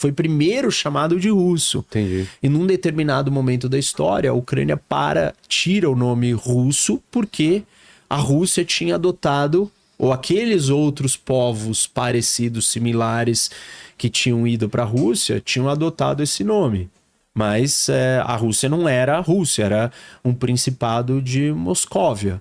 foi primeiro chamado de russo. Entendi. E num determinado momento da história, a Ucrânia tira o nome russo porque a Rússia tinha adotado, ou aqueles outros povos parecidos, similares, que tinham ido para a Rússia, tinham adotado esse nome. Mas a Rússia não era a Rússia, era um principado de Moscóvia.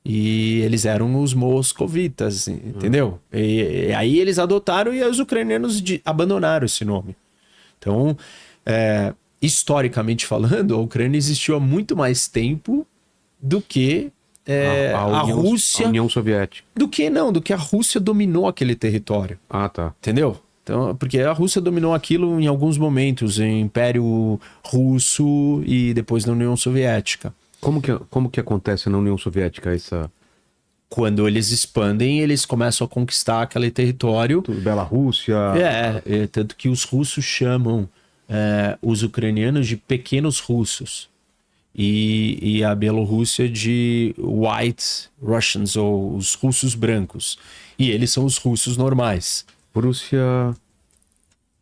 E eles eram os moscovitas, entendeu? E aí eles adotaram e os ucranianos abandonaram esse nome. Então, historicamente falando, a Ucrânia existiu há muito mais tempo do que a Rússia... A União Soviética. Do que a Rússia dominou aquele território. Ah, tá. Entendeu? Então, porque a Rússia dominou aquilo em alguns momentos, em Império Russo e depois na União Soviética. Como que acontece na União Soviética essa... Quando eles expandem, eles começam a conquistar aquele território. Bielorrússia... Tanto que os russos chamam os ucranianos de pequenos russos. E a Bielorrússia de White Russians, ou os russos brancos. E eles são os russos normais. Prússia...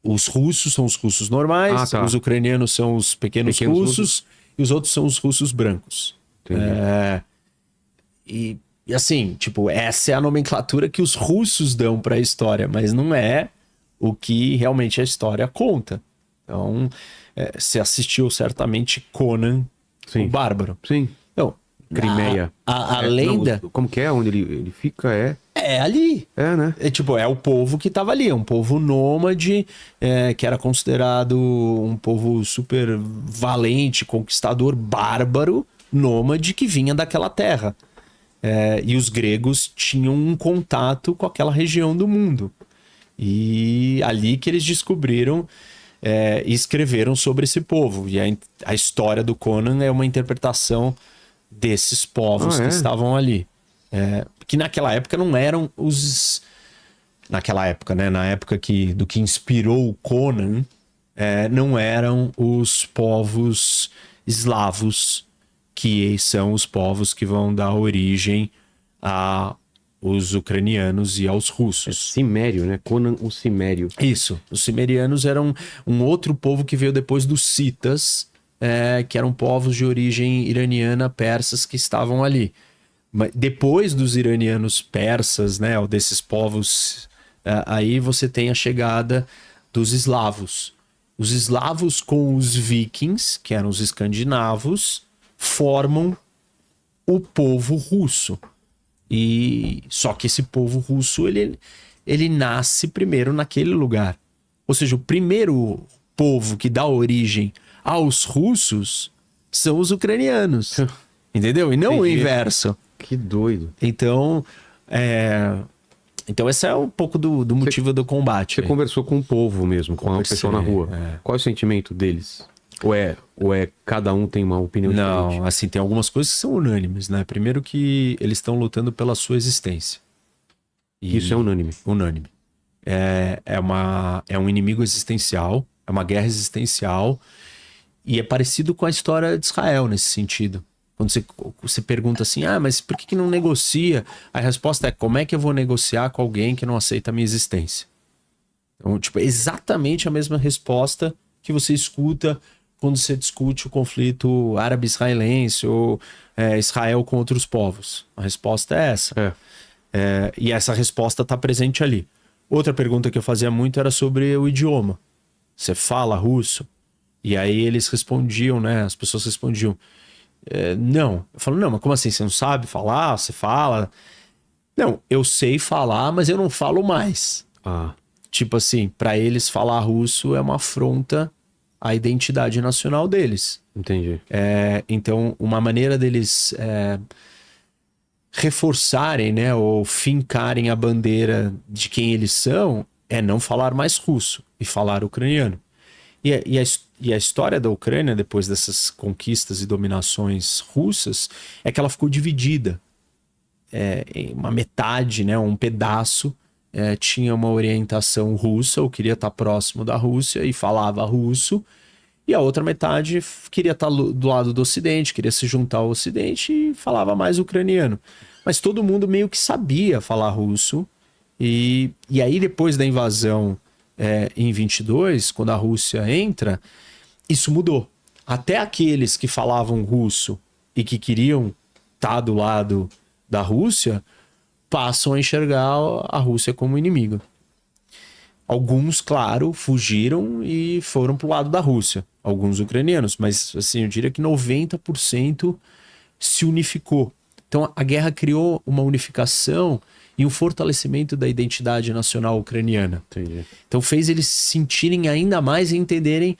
Os russos são os russos normais, os ucranianos são os pequenos russos, e os outros são os russos brancos. E assim, tipo, essa é a nomenclatura que os russos dão para a história, mas não é o que realmente a história conta. Então, você assistiu certamente Conan, o Bárbaro. Sim. Então, Crimeia. A lenda... Como que é? Onde ele fica? É ali. Né? É o povo que tava ali. É um povo nômade, que era considerado um povo super valente, conquistador, bárbaro, nômade, que vinha daquela terra. E os gregos tinham um contato com aquela região do mundo. E ali que eles descobriram e escreveram sobre esse povo. E a história do Conan é uma interpretação desses povos que estavam ali. Que naquela época não eram os... Naquela época, né? Na época do que inspirou o Conan, não eram os povos eslavos, que são os povos que vão dar origem aos ucranianos e aos russos. Cimério, né? Conan, o Cimério. Isso. Os cimerianos eram um outro povo que veio depois dos citas, que eram povos de origem iraniana, persas, que estavam ali. Mas depois dos iranianos persas, né, ou desses povos, aí você tem a chegada dos eslavos. Os eslavos com os vikings, que eram os escandinavos, formam o povo russo. E só que esse povo russo, ele nasce primeiro naquele lugar. Ou seja, o primeiro povo que dá origem aos russos são os ucranianos. Entendeu? E não o inverso. Que doido. Então, esse é um pouco do motivo do combate. Você conversou com o povo mesmo, com a pessoa na rua. Qual é o sentimento deles? Ou é cada um tem uma opinião diferente? Não, assim, tem algumas coisas que são unânimes, né? Primeiro que eles estão lutando pela sua existência. Isso é unânime? Unânime. É um inimigo existencial, é uma guerra existencial, e é parecido com a história de Israel nesse sentido. Quando você pergunta assim, mas por que não negocia? A resposta é, como é que eu vou negociar com alguém que não aceita a minha existência? Então, tipo, é exatamente a mesma resposta que você escuta quando você discute o conflito árabe-israelense ou Israel com outros povos. A resposta é essa. E essa resposta está presente ali. Outra pergunta que eu fazia muito era sobre o idioma. Você fala russo? E aí eles respondiam, né? As pessoas respondiam, não. Eu falo, não, mas como assim? Você não sabe falar? Você fala? Não, eu sei falar, mas eu não falo mais. Tipo assim, para eles falar russo é uma afronta à identidade nacional deles. Entendi. Então, uma maneira deles reforçarem, né, ou fincarem a bandeira de quem eles são é não falar mais russo e falar ucraniano. E a história da Ucrânia, depois dessas conquistas e dominações russas, é que ela ficou dividida. Uma metade, né, um pedaço, tinha uma orientação russa, ou queria estar próximo da Rússia e falava russo, e a outra metade queria estar do lado do Ocidente, queria se juntar ao Ocidente e falava mais ucraniano. Mas todo mundo meio que sabia falar russo, e aí depois da invasão em 22, quando a Rússia entra, isso mudou. Até aqueles que falavam russo e que queriam estar do lado da Rússia passam a enxergar a Rússia como inimigo. Alguns, claro, fugiram e foram para o lado da Rússia. Alguns ucranianos, mas assim, eu diria que 90% se unificou. Então a guerra criou uma unificação e um fortalecimento da identidade nacional ucraniana. Entendi. Então fez eles se sentirem ainda mais e entenderem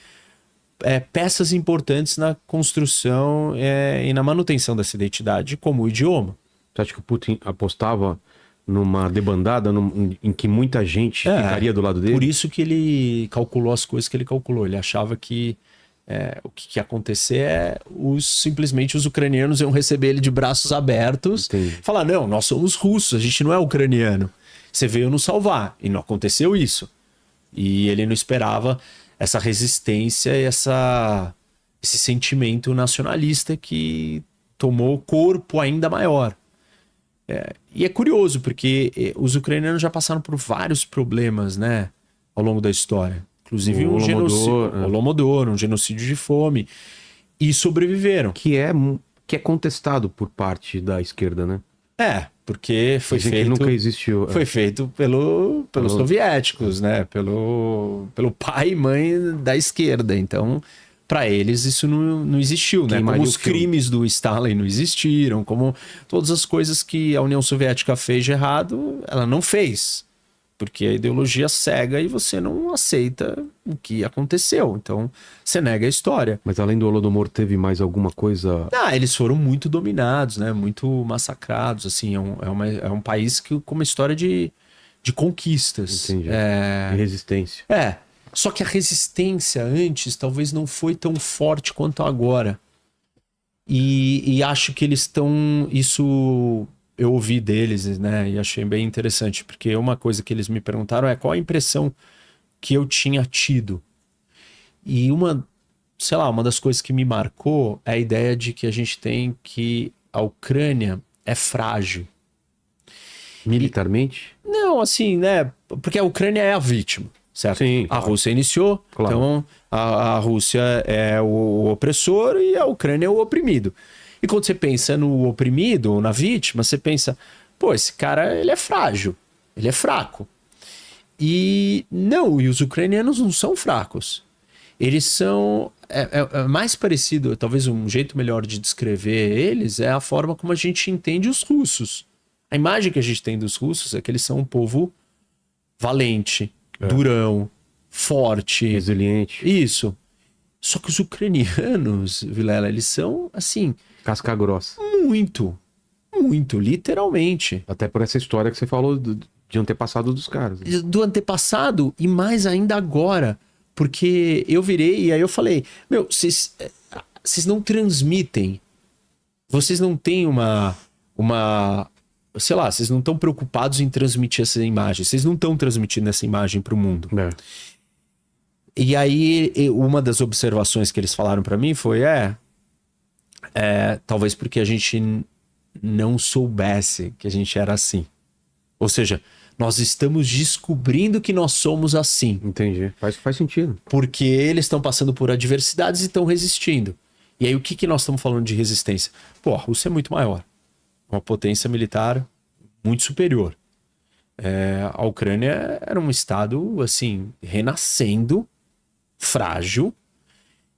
peças importantes na construção e na manutenção dessa identidade, como o idioma. Você acha que o Putin apostava numa debandada em que muita gente ficaria do lado dele? Por isso que ele calculou as coisas que ele calculou. Ele achava que o que ia acontecer simplesmente os ucranianos iam receber ele de braços abertos. Entendi. Falar, não, nós somos russos, a gente não é ucraniano. Você veio nos salvar. E não aconteceu isso. E ele não esperava essa resistência e esse sentimento nacionalista que tomou corpo ainda maior. E é curioso, porque os ucranianos já passaram por vários problemas, né, ao longo da história. Inclusive um Holodomor, um genocídio de fome. E sobreviveram. Que é contestado por parte da esquerda, né? Porque foi feito... que nunca existiu. Foi feito pelos soviéticos, né? Pelo pai e mãe da esquerda. Então, para eles, isso não existiu, né? Como os crimes do Stalin não existiram, como todas as coisas que a União Soviética fez de errado, ela não fez. Porque a ideologia cega e você não aceita o que aconteceu. Então, você nega a história. Mas além do Holodomor, teve mais alguma coisa? Eles foram muito dominados, né? Muito massacrados. Assim, é um país com uma história de conquistas. Entendi. E resistência. Só que a resistência antes talvez não foi tão forte quanto agora. E acho que eles estão... Isso... Eu ouvi deles, né, e achei bem interessante, porque uma coisa que eles me perguntaram é qual a impressão que eu tinha tido. E uma das coisas que me marcou é a ideia de que a gente tem que a Ucrânia é frágil. Militarmente? Não, assim, né, porque a Ucrânia é a vítima, certo? Sim, a Rússia iniciou, claro. Então a Rússia é o opressor e a Ucrânia é o oprimido. E quando você pensa no oprimido ou na vítima, você pensa, esse cara, ele é frágil, ele é fraco. E os ucranianos não são fracos. Eles são... É mais parecido, talvez um jeito melhor de descrever eles é a forma como a gente entende os russos. A imagem que a gente tem dos russos é que eles são um povo valente, durão, forte. Resiliente. Isso. Só que os ucranianos, Vilela, eles são, assim... Casca grossa. Muito, literalmente. Até por essa história que você falou de antepassado dos caras. Do antepassado e mais ainda agora. Porque eu virei e aí eu falei, vocês não transmitem. Vocês não têm sei lá, vocês não estão preocupados em transmitir essa imagem. Vocês não estão transmitindo essa imagem para o mundo. E aí, uma das observações que eles falaram para mim foi, talvez porque a gente não soubesse que a gente era assim. Ou seja, nós estamos descobrindo que nós somos assim. Entendi. Faz sentido. Porque eles estão passando por adversidades e estão resistindo. E aí, o que nós estamos falando de resistência? A Rússia é muito maior. Uma potência militar muito superior. A Ucrânia era um estado, assim, renascendo, frágil,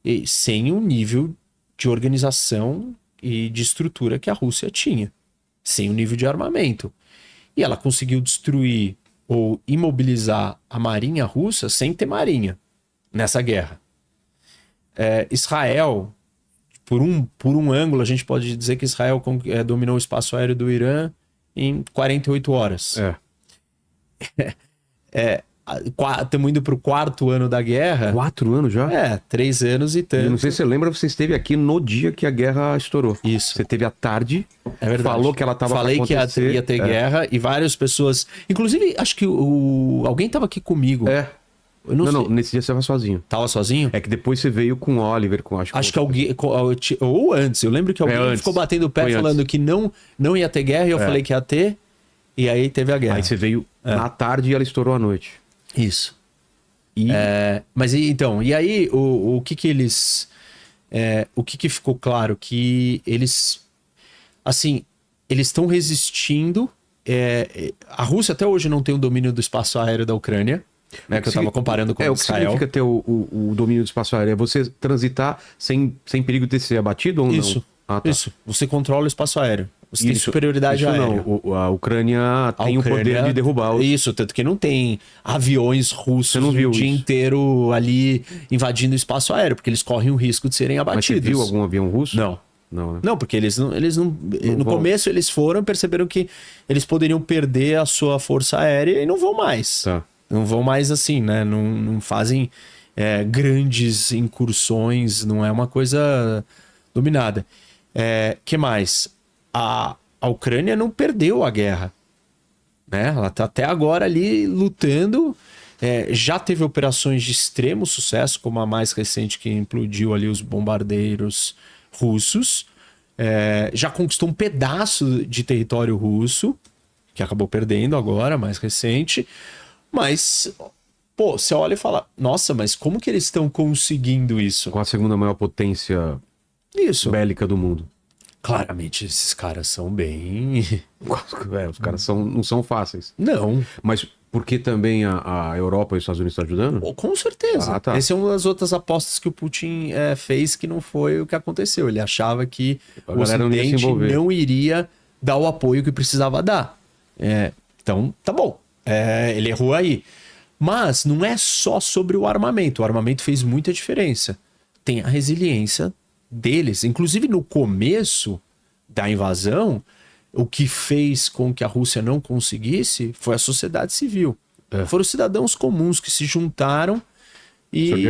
e sem um nível de organização e de estrutura que a Rússia tinha, sem o nível de armamento. E ela conseguiu destruir ou imobilizar a marinha russa sem ter marinha nessa guerra. Israel, por um ângulo, a gente pode dizer que Israel dominou o espaço aéreo do Irã em 48 horas. Estamos indo para o 4º ano da guerra. 4 anos já? 3 anos e tanto. Eu não sei se você lembra, você esteve aqui no dia que a guerra estourou. Isso. Você teve à tarde, falou que ela estava Falei que ia ter guerra e várias pessoas... Inclusive, acho que alguém estava aqui comigo. Eu não, nesse dia você estava sozinho. Tava sozinho? É que depois você veio com o Oliver, acho que alguém... Ou antes, eu lembro que alguém ficou batendo o pé falando que não ia ter guerra e eu falei que ia ter. E aí teve a guerra. Aí você veio na tarde e ela estourou à noite. Isso. Mas então, e aí o que que eles... o que que ficou claro? Que eles, assim, eles estão resistindo. A Rússia até hoje não tem o domínio do espaço aéreo da Ucrânia, né? Que eu estava comparando com o que Israel. significa ter o domínio do espaço aéreo? É você transitar sem perigo de ser abatido ou não? Isso, isso. Você controla o espaço aéreo. Você tem superioridade aérea. Não, a Ucrânia tem o poder de derrubar os... Isso, tanto que não tem aviões russos o dia inteiro ali invadindo o espaço aéreo, porque eles correm o risco de serem abatidos. Mas você viu algum avião russo? Não. Não, né? Não, porque eles não no começo eles foram, perceberam que eles poderiam perder a sua força aérea e não vão mais. Tá. Não vão mais assim, né? Não fazem grandes incursões, não é uma coisa dominada. Que mais? A Ucrânia não perdeu a guerra, né? Ela tá até agora ali lutando. Já teve operações de extremo sucesso, como a mais recente que implodiu ali os bombardeiros russos. Já conquistou um pedaço de território russo, que acabou perdendo agora, mais recente. Mas, pô, você olha e fala, nossa, mas como que eles estão conseguindo isso? Com a segunda maior potência bélica do mundo. Claramente, esses caras são bem... Os caras não são fáceis. Não. Mas porque também a Europa e os Estados Unidos estão ajudando? Com certeza. Tá. Essa é uma das outras apostas que o Putin fez que não foi o que aconteceu. Ele achava que o Ocidente não iria dar o apoio que precisava dar. Então, tá bom. Ele errou aí. Mas não é só sobre o armamento. O armamento fez muita diferença. Tem a resiliência deles. Inclusive, no começo da invasão, o que fez com que a Rússia não conseguisse foi a sociedade civil. Foram cidadãos comuns que se juntaram e